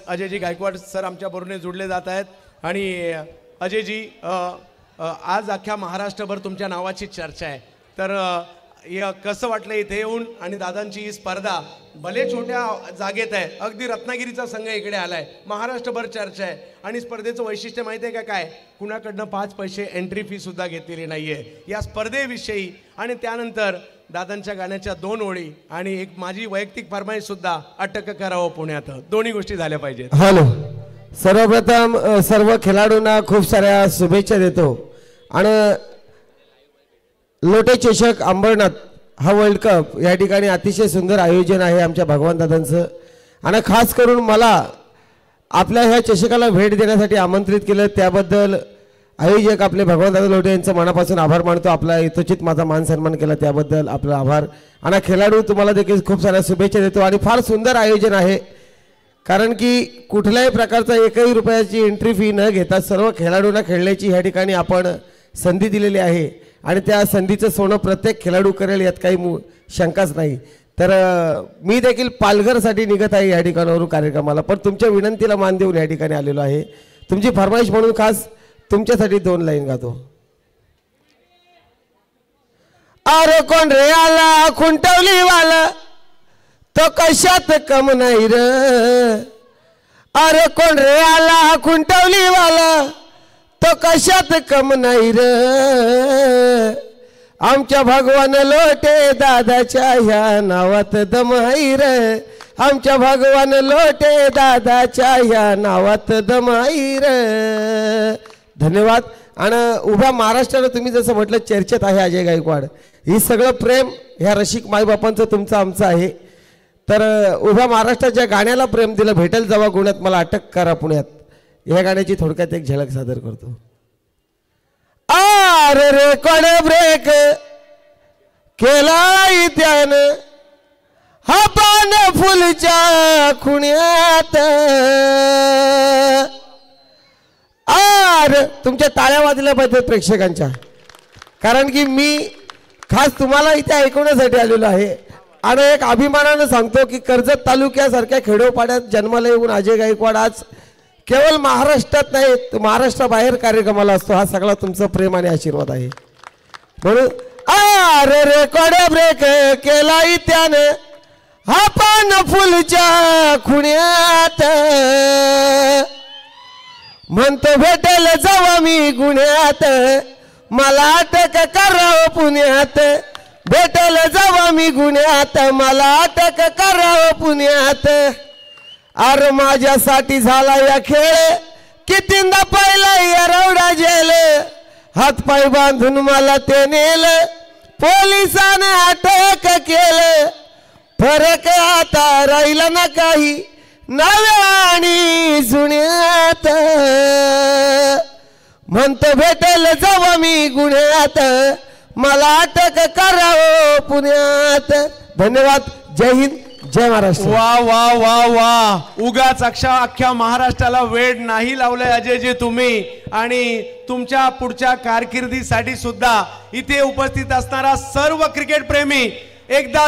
Ajayji Gaikwad sir आमच्या बरोबर जोडले जात आहेत आणि अजयजी आज अख्ख्या महाराष्ट्रभर तुमच्या नावाची चर्चा आहे तर कसं वाटलं इथे येऊन आणि दादांची ही स्पर्धा भले छोट्या जागेत आहे अगदी रत्नागिरीचा संघ इकडे आलाय महाराष्ट्रभर चर्चा आहे आणि स्पर्धेचं वैशिष्ट्य माहिती आहे का काय कुणाकडनं 5 पैसे एंट्री फी सुद्धा घेतलेली नाहीये या स्पर्धेविषयी आणि त्यानंतर दादांच्या गाण्याच्या 2 ओळी आणि एक माझी वैयक्तिक फरमाईश सुद्धा अटक करावं पुण्यात दोन्ही गोष्टी झाल्या पाहिजेत। हॅलो सर्वप्रथम सर्व खेळाडूंना खूप साऱ्या शुभेच्छा देतो आणि लोटे चषक अंबरनाथ हा वर्ल्ड कप या ठिकाणी अतिशय सुंदर आयोजन आहे आमच्या भगवान दादांचं आणि खास करून मला आपल्या ह्या चषकाला भेट देण्यासाठी आमंत्रित केलं त्याबद्दल आयोजक आपले भगवान दादा लोटे यांचं मनापासून आभार मानतो। आपला यथोचित माझा मान सन्मान केला त्याबद्दल आपला आभार आणि खेळाडू तुम्हाला देखील खूप साऱ्या शुभेच्छा देतो आणि फार सुंदर आयोजन आहे कारण की कुठल्याही प्रकारचा 1ही रुपयाची एंट्री फी न घेता सर्व खेळाडूंना खेळण्याची ह्या ठिकाणी आपण संधी दिलेली आहे आणि त्या संधीचं सोनं प्रत्येक खेळाडू करेल यात काही शंकाच नाही। तर मी देखील पालघरसाठी निघत आहे या ठिकाणावरून कार्यक्रमाला पण तुमच्या विनंतीला मान देऊन या ठिकाणी आलेलो आहे। तुमची फरमाईश म्हणून खास तुमच्यासाठी 2 लाईन गातो। अरे कोण रे आला खुंटवली वाला तो कशात कम नाही रे अरे कोण रे आला खुंटवली वाला तो कशात कम नाही रे आमच्या भगवान लोटे दादाच्या ह्या नावात दम आहे रे आमच्या भगवान लोटे दादाच्या ह्या नावात दम आहे रे। धन्यवाद। आणि उभ्या महाराष्ट्राला तुम्ही जसं म्हटलं चर्चेत आहे अजय गायकवाड ही सगळं प्रेम ह्या रसिक माईबापांचं तुमचं आमचं आहे तर उभ्या महाराष्ट्राच्या गाण्याला प्रेम दिलं भेटेल जावा गुण्यात मला अटक करा पुण्यात या गाण्याची थोडक्यात एक झलक सादर करतो। अरे रे कोण ब्रेक केला त्यानं हा पान फुलच्या खुण्यात तुमच्या टाळ्या वाजल्या पाहिजेत प्रेक्षकांच्या कारण की मी खास तुम्हाला इथे ऐकवण्यासाठी आलेलो आहे आणि एक अभिमानाने सांगतो की कर्जत तालुक्यासारख्या खेडोपाड्यात जन्माला येऊन अजय गायकवाड आज केवळ महाराष्ट्रात नाही तर महाराष्ट्राबाहेर कार्यक्रमाला असतो हा सगळा तुमचं प्रेम आणि आशीर्वाद आहे म्हणून अरे रे कोड्या ब्रेक केला त्यानं हा पान फुलच्या खुण्यात म्हणतो भेटेल जावा मी गुण्यात मला अटक करावं पुण्यात भेटेल जावा मी गुण्यात मला अटक करावं पुण्यात अरे माझ्यासाठी झाला या खेळ कितींदा पाहिला या रवडा जेल हातपाय बांधून मला ते नेलं पोलिसाने अटक केलं फरक आता राहिला ना काही नव्या आणि जुन्यात म्हणतो भेटेल जावा मी गुन्ह्यात मला अटक करावं पुण्यात। धन्यवाद। जय हिंद जय महाराष्ट्र। वा वा वा वा उगाच अख्ख्या महाराष्ट्राला वेळ नाही लावलंय अजयजी तुम्ही आणि तुमच्या पुढच्या कारकिर्दीसाठी सुद्धा इथे उपस्थित असणारा सर्व क्रिकेट प्रेमी एकदा